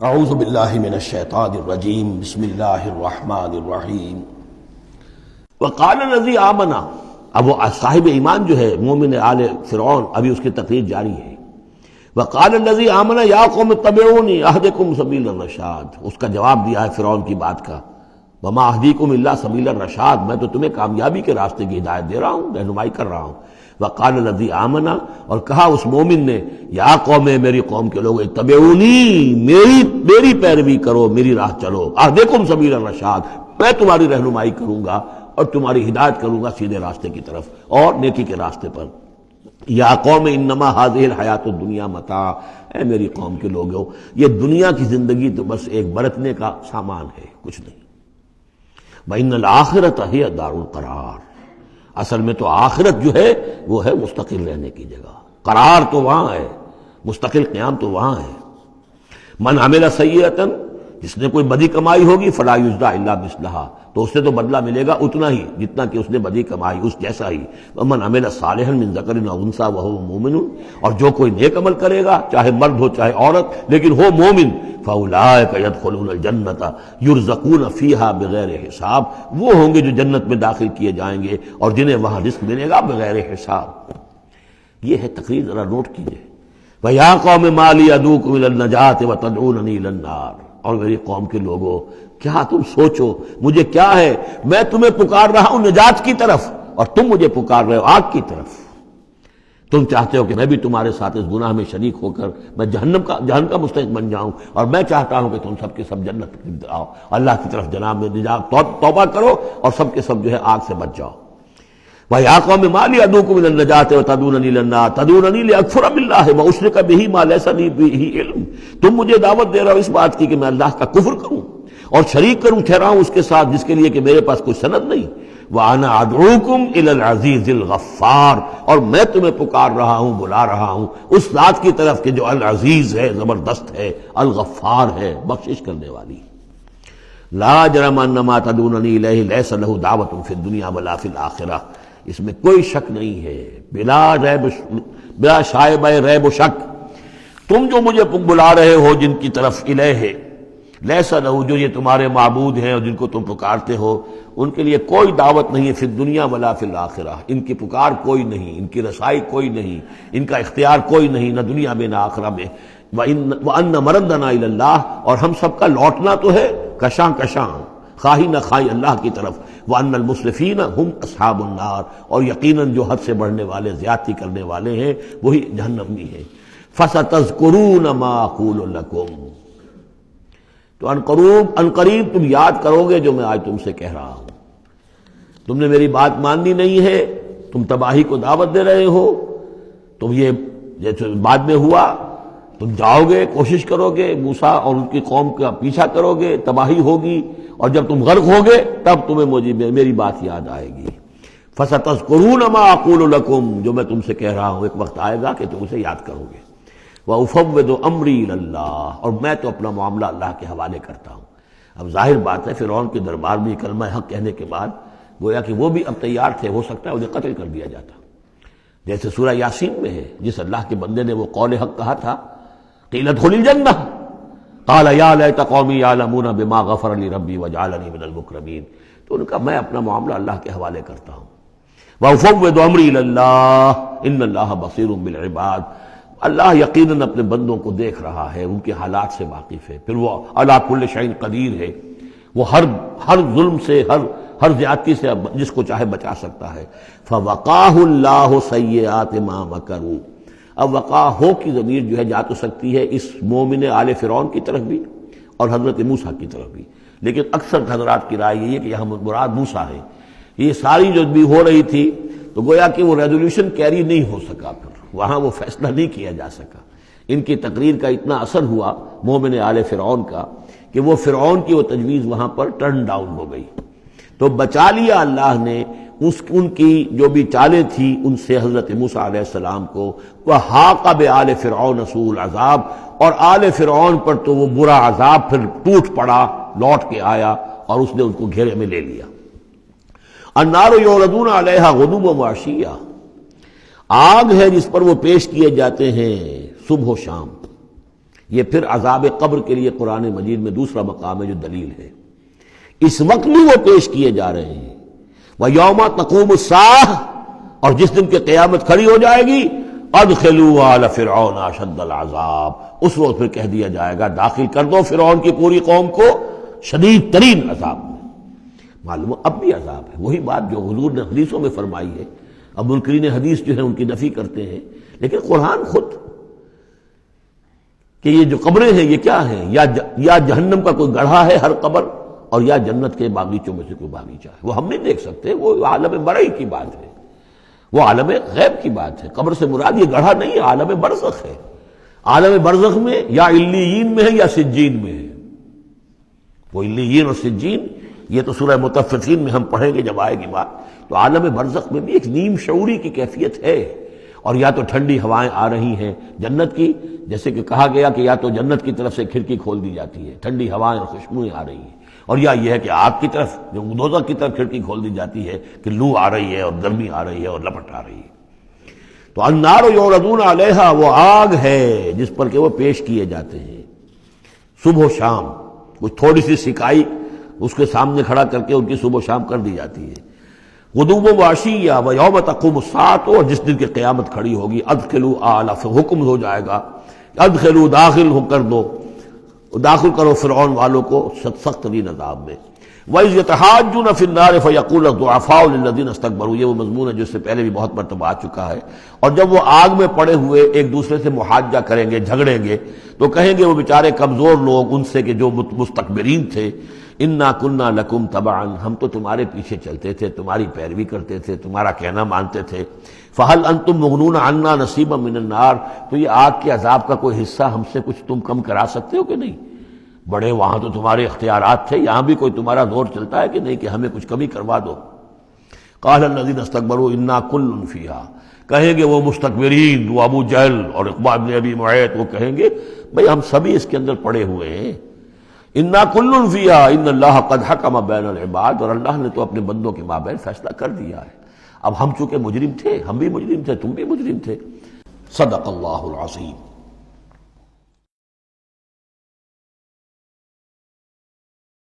اعوذ باللہ من الشیطان الرجیم بسم اللہ الرحمن الرحیم وقال الذی آمن، اب وہ صاحب ایمان جو ہے مومن آل فرعون، ابھی اس کی تقریر جاری ہے. وقال الذی آمن یا قوم اتبعونی اہدکم سبیل الرشاد، اس کا جواب دیا ہے فرعون کی بات کا. وما اہدیکم الا سبیل الرشاد، میں تو تمہیں کامیابی کے راستے کی ہدایت دے رہا ہوں، رہنمائی کر رہا ہوں. وقال الذی آمن، اور کہا اس مومن نے یا قوم، میری قوم کے لوگ، اتبعونی، میری پیروی کرو، میری راہ چلو. اہدکم سبیل الرشاد، میں تمہاری رہنمائی کروں گا اور تمہاری ہدایت کروں گا سیدھے راستے کی طرف اور نیکی کے راستے پر. یا قوم انما هذه الحیات الدنیا متاع، اے میری قوم کے لوگوں، یہ دنیا کی زندگی تو بس ایک برتنے کا سامان ہے، کچھ نہیں. وَإِنَّ الْآخِرَةَ هِيَ دَارُ الْقَرَارِ، اصل میں تو آخرت جو ہے وہ ہے مستقل رہنے کی جگہ. قرار تو وہاں ہے، مستقل قیام تو وہاں ہے. من عمل سیئۃ، جس نے کوئی بدی کمائی ہوگی، فلا یجزی الا مثلھا، تو اس سے تو بدلہ ملے گا اتنا ہی جتنا کہ اس نے بدی کمائی، اس جیسا ہی. ومن عمل صالحا من ذکر او انثی وهو مؤمن، اور جو کوئی نیک عمل کرے گا، چاہے مرد ہو چاہے عورت لیکن ہو مومن، فاولئک یدخلون الجنۃ یرزقون فیہا بغیر حساب، وہ ہوں گے جو جنت میں داخل کیے جائیں گے اور جنہیں وہاں رزق ملے گا بغیر حساب. یہ ہے تقریر، ذرا نوٹ کیجئے. وَيَا قَوْمِ مَا لِي أَدْعُوكُمْ إِلَى النَّجَاةِ وَتَدْعُونَنِي إِلَى النَّارِ، اور میری قوم کے لوگوں، کیا تم سوچو مجھے کیا ہے، میں تمہیں پکار رہا ہوں نجات کی طرف اور تم مجھے پکار رہے ہو آگ کی طرف. تم چاہتے ہو کہ میں بھی تمہارے ساتھ اس گناہ میں شریک ہو کر میں جہنم کا مستحق بن جاؤں، اور میں چاہتا ہوں کہ تم سب کے سب جنت آؤ، اللہ کی طرف جناب میں نجات، توبہ کرو اور سب کے سب جو ہے آگ سے بچ جاؤ. وَيَا قَوْمِ مَا لِي أَدْعُوكُمْ إِلَى النَّجَاةِ وَتَدْعُونَنِي إِلَى النَّارِ تَدْعُونَنِي لِأَكْفُرَ بِاللَّهِ وَأُشْرِكَ بِهِ مَا لَيْسَ لِي بِهِ عِلْمٌ، تم مجھے دعوت دے رہے ہو اس بات کی کہ میں اللہ کا کفر کروں اور شریک کروں ٹھہراؤں اس کے ساتھ جس کے لیے کہ میرے پاس کوئی سند نہیں. وَأَنَا أَدْعُوكُمْ إِلَى الْعَزِيزِ الْغَفَّارِ، اور میں تمہیں پکار رہا ہوں، بلا رہا ہوں اس ذات کی طرف کہ جو العزیز ہے، زبردست ہے، الغفار ہے، بخشش کرنے والی. لا جرم ان ما تدعوننی الیہ لیس لہ دعوۃ فی الدنیا ولا فی الآخرہ، اس میں کوئی شک نہیں ہے، بلا شائبہ ریب و شک. تم جو مجھے بلا رہے ہو جن کی طرف الیہ، لیس لہ، جو یہ تمہارے معبود ہیں اور جن کو تم پکارتے ہو، ان کے لیے کوئی دعوت نہیں ہے فی الدنیا ولا فی الآخرہ، ان کی پکار کوئی نہیں، ان کی رسائی کوئی نہیں، ان کا اختیار کوئی نہیں، نہ دنیا میں نہ آخرہ میں. وَأَنَّ مَرَدَّنَا إِلَى اللَّهِ، اور ہم سب کا لوٹنا تو ہے کشاں کشاں، خواہی نہ خواہی اللہ کی طرف. وَأَنَّ الْمُسْرِفِينَ هُمْ أَصْحَابُ النَّارِ، اور یقیناً جو حد سے بڑھنے والے، زیادتی کرنے والے ہیں وہی جہنمی ہیں. فَسَتَذْكُرُونَ مَا أَقُولُ لَكُمْ، تو ان قریب تم یاد کرو گے جو میں آج تم سے کہہ رہا ہوں. تم نے میری بات ماننی نہیں ہے، تم تباہی کو دعوت دے رہے ہو. تم یہ جیسے بعد میں ہوا، تم جاؤ گے، کوشش کرو گے، موسیٰ اور ان کی قوم کا پیچھا کرو گے، تباہی ہوگی، اور جب تم غرق ہوگے تب تمہیں میری بات یاد آئے گی. فَسَتَذْكُرُونَ مَا أَقُولُ لَكُمْ، جو میں تم سے کہہ رہا ہوں ایک وقت آئے گا کہ تم اسے یاد کرو گے. وَأُفَوِّضُ أَمْرِي إِلَى اللَّهِ، اور میں تو اپنا معاملہ اللہ کے حوالے کرتا ہوں. اب ظاہر بات ہے فرعون کے دربار میں کلمہ حق کہنے کے بعد گویا کہ وہ بھی اب تیار تھے، ہو سکتا ہے انہیں قتل کر دیا جاتا، جیسے سورہ یاسین میں ہے جس اللہ کے بندے نے وہ قول حق کہا تھا، قیل ادخل الجنہ قال یا لیت قومی یعلمون بما غفر لی ربی وجعلنی من المکرمین. تو ان کا میں اپنا معاملہ اللہ کے حوالے کرتا ہوں. وَأُفَوِّضُ أَمْرِي إِلَى اللَّهِ إِنَّ اللَّهَ بَصِيرٌ بِالْعِبَادِ، اللہ یقیناً اپنے بندوں کو دیکھ رہا ہے، ان کے حالات سے واقف ہے. پھر وہ علی کل شیء قدیر ہے، وہ ہر ظلم سے، ہر زیادتی سے جس کو چاہے بچا سکتا ہے. فَوَقَاهُ اللَّهُ سَيِّئَاتِ مَا مَكَرُوا، اب وقع ہو کی ضمیر جو ہے جا تو سکتی ہے اس مومن آل فرعون کی طرف بھی اور حضرت موسیٰ کی طرف بھی، لیکن اکثر حضرات کی رائے یہ ہے کہ یہاں مراد موسیٰ ہے. یہ ساری جو بھی ہو رہی تھی تو گویا کہ وہ ریزولوشن کیری نہیں ہو سکا، پھر وہاں وہ فیصلہ نہیں کیا جا سکا. ان کی تقریر کا اتنا اثر ہوا مومن آل فرعون کا کہ وہ فرعون کی وہ تجویز وہاں پر ٹرن ڈاؤن ہو گئی. تو بچا لیا اللہ نے ان کی جو بھی چالیں تھیں ان سے حضرت موسیٰ علیہ السلام کو. وَحَاقَ بِآلِ فِرْعَوْنَ سُوءُ الْعَذَابِ، اور آل فرعون پر تو وہ برا عذاب پھر ٹوٹ پڑا، لوٹ کے آیا اور اس نے ان کو گھیرے میں لے لیا. النَّارُ يُعْرَضُونَ عَلَيْهَا غُدُوًّا وَعَشِيًّا، آگ ہے جس پر وہ پیش کیے جاتے ہیں صبح و شام. یہ پھر عذاب قبر کے لیے قرآن مجید میں دوسرا مقام ہے جو دلیل ہے۔ اس وقت بھی وہ پیش کیے جا رہے ہیں۔ وَيَوْمَ تَقُومُ السَّاعَةُ، اور جس دن کہ قیامت کھڑی ہو جائے گی، ادخلوا آل فرعون اشد العذاب، اس وقت پھر کہہ دیا جائے گا داخل کر دو فرعون کی پوری قوم کو شدید ترین عذاب میں۔ معلوم اب بھی عذاب ہے، وہی بات جو حضور نے حدیثوں میں فرمائی ہے۔ اب منکرین حدیث جو ہے ان کی نفی کرتے ہیں، لیکن قرآن خود کہ یہ جو قبریں ہیں یہ کیا ہیں، یا جہنم کا کوئی گڑھا ہے ہر قبر، اور یا جنت کے باغیچوں میں سے کوئی باغیچہ ہے، وہ ہم نہیں دیکھ سکتے، وہ عالم برئی کی بات ہے، وہ عالم غیب کی بات ہے۔ قبر سے مراد یہ گڑھا نہیں ہے، عالم برزخ ہے۔ عالم برزخ میں یا علیین میں ہے یا سجین میں ہے۔ وہ علیین اور سجین یہ تو سورہ مطففین میں ہم پڑھیں گے جب آئے گی بات۔ تو عالم برزخ میں بھی ایک نیم شعوری کی کیفیت ہے، اور یا تو ٹھنڈی ہوائیں آ رہی ہیں جنت کی، جیسے کہ کہا گیا کہ یا تو جنت کی طرف سے کھڑکی کھول دی جاتی ہے، ٹھنڈی ہوائیں اور خوشبوئیں آ رہی ہیں، اور یا یہ ہے کہ آگ کی طرف جو دوزخ کی طرف کھڑکی کھول دی جاتی ہے کہ لو آ رہی ہے اور گرمی آ رہی ہے اور لپٹ آ رہی ہے۔ تو النار یعرضون علیہا، وہ آگ ہے جس پر کہ وہ پیش کیے جاتے ہیں صبح و شام، کچھ تھوڑی سی سکائی اس کے سامنے کھڑا کر کے ان کی صبح و شام کر دی جاتی ہے۔ غدوا وعشیا ویوم تقوم الساعۃ، اور جس دن کی قیامت کھڑی ہوگی، ادخلوا آل، حکم ہو جائے گا ادخلوا، داخل ہو کر دو، داخل کرو فرعون والوں کو سخت ترین عذاب میں۔ وَإِذْ يَتَحَاجُّونَ فِي النَّارِ فَيَقُولُ الضُّعَفَاءُ لِلَّذِينَ اسْتَكْبَرُوا، یہ وہ مضمون ہے جو اس سے پہلے بھی بہت مرتبہ آ چکا ہے۔ اور جب وہ آگ میں پڑے ہوئے ایک دوسرے سے محاجہ کریں گے، جھگڑیں گے، تو کہیں گے وہ بیچارے کمزور لوگ ان سے کہ جو مستکبرین تھے، اِنَّا كُنَّا لَكُمْ تَبَعًا، ہم تو تمہارے پیچھے چلتے تھے، تمہاری پیروی کرتے تھے، تمہارا کہنا مانتے تھے۔ فَهَلْ أَنْتُمْ مُغْنُونَ عَنَّا نَصِيبًا مِّنَ النَّارِ، تو یہ آگ کے عذاب کا کوئی حصہ ہم سے کچھ تم کم کرا سکتے ہو کہ نہیں؟ بڑے وہاں تو تمہارے اختیارات تھے، یہاں بھی کوئی تمہارا دور چلتا ہے کہ نہیں کہ ہمیں کچھ کمی کروا دو۔ قال الذین استکبروا انا کل فیہا، کہیں گے وہ مستکبرین، وہ ابو جہل اور عقبہ بن ابی معیط، وہ کہیں گے بھئی ہم سبھی اس کے اندر پڑے ہوئے ہیں۔ انا کل فیہا ان اللہ قد حکم بین العباد، اور اللہ نے تو اپنے بندوں کے مابین فیصلہ کر دیا ہے۔ اب ہم چونکہ مجرم تھے، ہم بھی مجرم تھے، تم بھی مجرم تھے۔ صدق اللہ العظیم۔